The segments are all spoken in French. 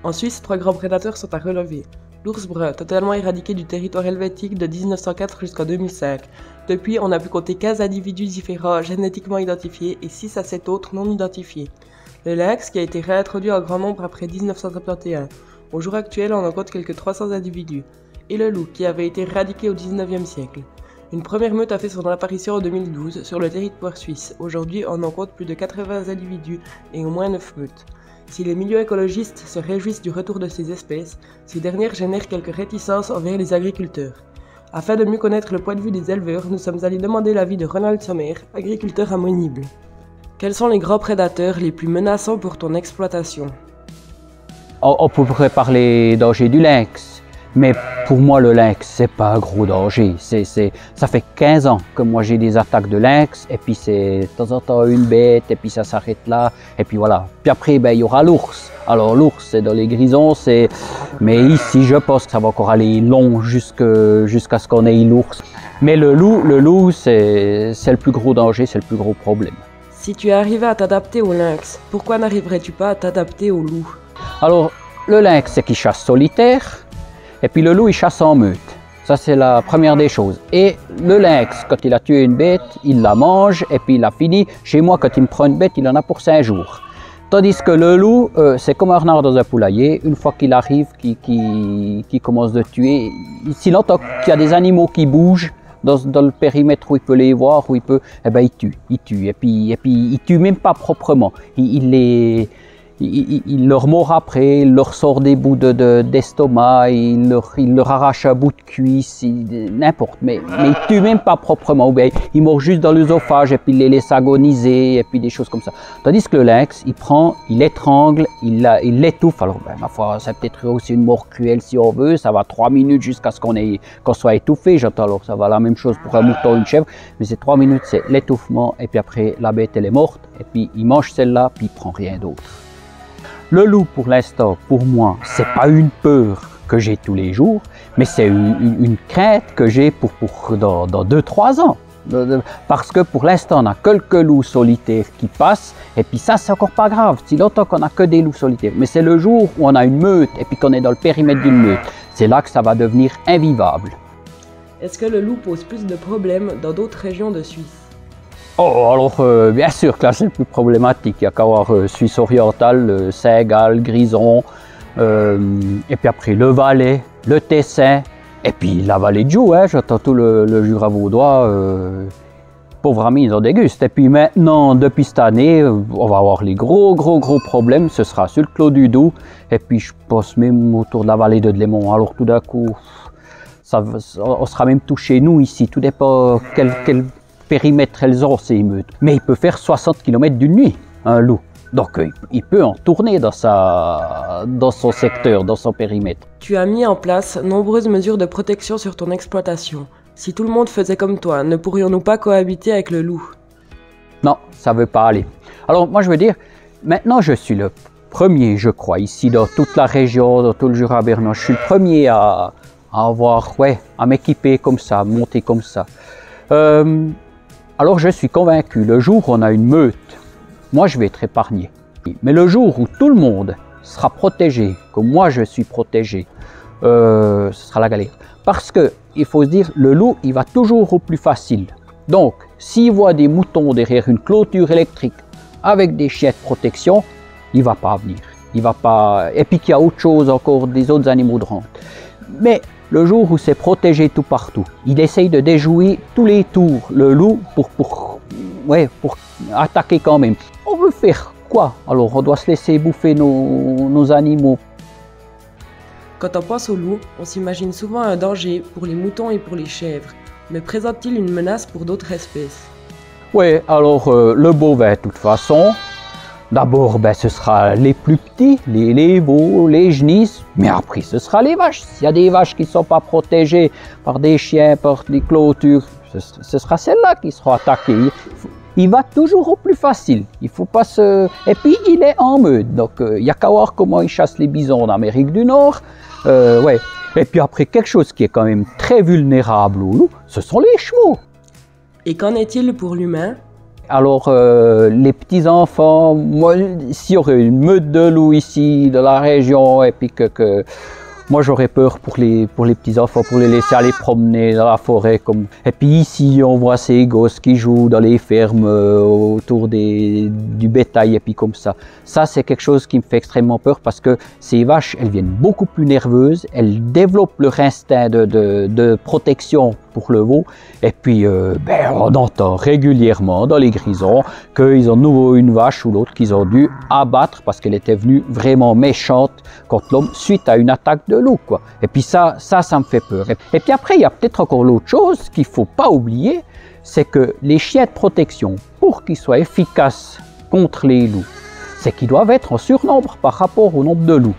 En Suisse, 3 grands prédateurs sont à relever. L'ours brun, totalement éradiqué du territoire helvétique de 1904 jusqu'en 2005. Depuis, on a pu compter 15 individus différents génétiquement identifiés et 6 à 7 autres non identifiés. Le lynx, qui a été réintroduit en grand nombre après 1971. Au jour actuel, on en compte quelques 300 individus. Et le loup, qui avait été éradiqué au 19e siècle. Une première meute a fait son apparition en 2012 sur le territoire suisse. Aujourd'hui, on en compte plus de 80 individus et au moins 9 meutes. Si les milieux écologistes se réjouissent du retour de ces espèces, ces dernières génèrent quelques réticences envers les agriculteurs. Afin de mieux connaître le point de vue des éleveurs, nous sommes allés demander l'avis de Ronald Sommer, agriculteur à Monible. Quels sont les grands prédateurs les plus menaçants pour ton exploitation? On pourrait parler danger du lynx. Mais pour moi, le lynx, c'est pas un gros danger. Ça fait 15 ans que moi j'ai des attaques de lynx, et puis c'est de temps en temps une bête, et puis ça s'arrête là, et puis voilà. Puis après, ben, il y aura l'ours. Alors l'ours, c'est dans les grisons, mais ici, je pense que ça va encore aller long jusqu'à ce qu'on ait l'ours. Mais le loup, c'est le plus gros danger, c'est le plus gros problème. Si tu es arrivé à t'adapter au lynx, pourquoi n'arriverais-tu pas à t'adapter au loup? Alors, le lynx, c'est qu'il chasse solitaire. Et puis le loup, il chasse en meute. Ça, c'est la première des choses. Et le lynx, quand il a tué une bête, il la mange et puis il a fini. Chez moi, quand il me prend une bête, il en a pour 5 jours. Tandis que le loup, c'est comme un renard dans un poulailler. Une fois qu'il arrive, qu'il commence de tuer, s'il entend qu'il y a des animaux qui bougent dans le périmètre où il peut les voir, où il peut, eh ben, il tue. Et puis il tue même pas proprement. Il leur mord après, il leur sort des bouts d'estomac, il leur arrache un bout de cuisse, n'importe. Mais il tue même pas proprement. Ou bien il mord juste dans l'œsophage et puis il les laisse agoniser et puis des choses comme ça. Tandis que le lynx, il étrangle, il l'étouffe. Alors, ben, ma foi, c'est peut-être aussi une mort cruelle si on veut. Ça va 3 minutes jusqu'à ce qu'on soit étouffé. J'entends alors ça va la même chose pour un mouton ou une chèvre. Mais c'est 3 minutes, c'est l'étouffement. Et puis après, la bête, elle est morte. Et puis il mange celle-là, puis il prend rien d'autre. Le loup, pour l'instant, pour moi, c'est pas une peur que j'ai tous les jours, mais c'est une crainte que j'ai dans 2-3 ans. Parce que pour l'instant, on a quelques loups solitaires qui passent, et puis ça, c'est encore pas grave, si longtemps qu'on a que des loups solitaires. Mais c'est le jour où on a une meute, et puis qu'on est dans le périmètre d'une meute, c'est là que ça va devenir invivable. Est-ce que le loup pose plus de problèmes dans d'autres régions de Suisse? Oh, alors bien sûr que là c'est le plus problématique. Il y a qu'à voir Suisse orientale, Saint-Gall, Grison, et puis après le Valais, le Tessin, et puis la vallée de Joux, hein, j'entends tout le Jura vaudois, pauvres amis, ils en dégustent. Et puis maintenant, depuis cette année, on va avoir les gros problèmes, ce sera sur le Clos du Doubs, et puis je pense même autour de la vallée de Delémont. Alors tout d'un coup, on sera même touché, nous ici, tout dépend quel périmètre elles ont ces meutes. Mais il peut faire 60 km d'une nuit, un loup. Donc il peut en tourner dans son secteur, dans son périmètre. Tu as mis en place nombreuses mesures de protection sur ton exploitation. Si tout le monde faisait comme toi, ne pourrions-nous pas cohabiter avec le loup? Non, ça ne veut pas aller. Alors moi je veux dire, maintenant je suis le premier, je crois, ici dans toute la région, dans tout le Jura bernois, je suis le premier à m'équiper comme ça, à monter comme ça. Alors je suis convaincu, le jour où on a une meute, moi je vais être épargné. Mais le jour où tout le monde sera protégé, comme moi je suis protégé, ce sera la galère. Parce que, il faut se dire, le loup, il va toujours au plus facile. Donc, s'il voit des moutons derrière une clôture électrique avec des chiens de protection, il ne va pas venir. Il va pas... Et puis qu'il y a autre chose encore, des autres animaux de rente. Mais le jour où c'est protégé tout partout, il essaye de déjouer tous les tours le loup pour attaquer quand même. On veut faire quoi? Alors on doit se laisser bouffer nos animaux. Quand on pense au loup, on s'imagine souvent un danger pour les moutons et pour les chèvres. Mais présente-t-il une menace pour d'autres espèces? Oui, alors le bovin de toute façon. D'abord, ce sera les plus petits, les veaux, les genisses, mais après ce sera les vaches. S'il y a des vaches qui ne sont pas protégées par des chiens, par des clôtures, ce sera celles-là qui seront attaquées. Il va toujours au plus facile. Il faut pas se... Et puis il est en meute, donc il n'y a qu'à voir comment il chasse les bisons en Amérique du Nord. Et puis après, quelque chose qui est quand même très vulnérable au loup, ce sont les chevaux. Et qu'en est-il pour l'humain? Alors, les petits-enfants, moi, s'il y aurait une meute de loups ici, de la région, et puis que moi j'aurais peur pour les petits-enfants, pour les laisser aller promener dans la forêt. Et puis ici, on voit ces gosses qui jouent dans les fermes autour du bétail, et puis comme ça. Ça, c'est quelque chose qui me fait extrêmement peur parce que ces vaches, elles viennent beaucoup plus nerveuses, elles développent leur instinct de protection pour le veau. Et puis, on entend régulièrement dans les grisons qu'ils ont de nouveau une vache ou l'autre qu'ils ont dû abattre parce qu'elle était venue vraiment méchante contre l'homme suite à une attaque de loup, quoi. Et puis ça me fait peur. Et puis après, il y a peut-être encore l'autre chose qu'il ne faut pas oublier, c'est que les chiens de protection, pour qu'ils soient efficaces contre les loups, c'est qu'ils doivent être en surnombre par rapport au nombre de loups.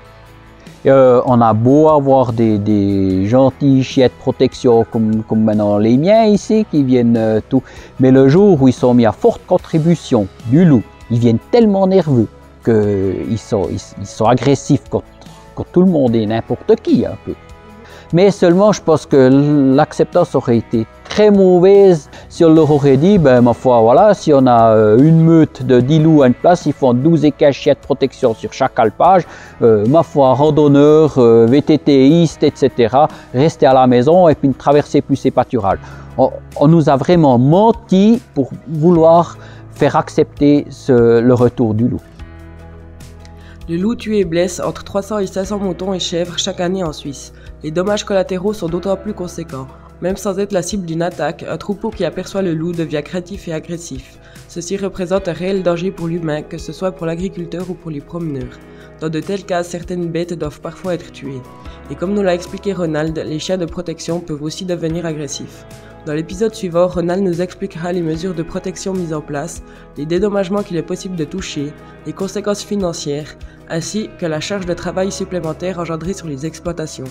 On a beau avoir des gentils chiens de protection comme maintenant les miens ici qui viennent tout, mais le jour où ils sont mis à forte contribution du loup, ils viennent tellement nerveux qu'ils sont agressifs contre tout le monde et n'importe qui un peu. Mais seulement je pense que l'acceptance aurait été très mauvaise si on leur aurait dit, ma foi, voilà, si on a une meute de 10 loups à une place, ils font 12 et 15 chiens de protection sur chaque alpage, ma foi, randonneurs, VTTistes, etc., restez à la maison et puis ne traversez plus ces pâturages. On nous a vraiment menti pour vouloir faire accepter le retour du loup. Le loup tue et blesse entre 300 et 500 moutons et chèvres chaque année en Suisse. Les dommages collatéraux sont d'autant plus conséquents. Même sans être la cible d'une attaque, un troupeau qui aperçoit le loup devient craintif et agressif. Ceci représente un réel danger pour l'humain, que ce soit pour l'agriculteur ou pour les promeneurs. Dans de tels cas, certaines bêtes doivent parfois être tuées. Et comme nous l'a expliqué Ronald, les chiens de protection peuvent aussi devenir agressifs. Dans l'épisode suivant, Ronald nous expliquera les mesures de protection mises en place, les dédommagements qu'il est possible de toucher, les conséquences financières, ainsi que la charge de travail supplémentaire engendrée sur les exploitations.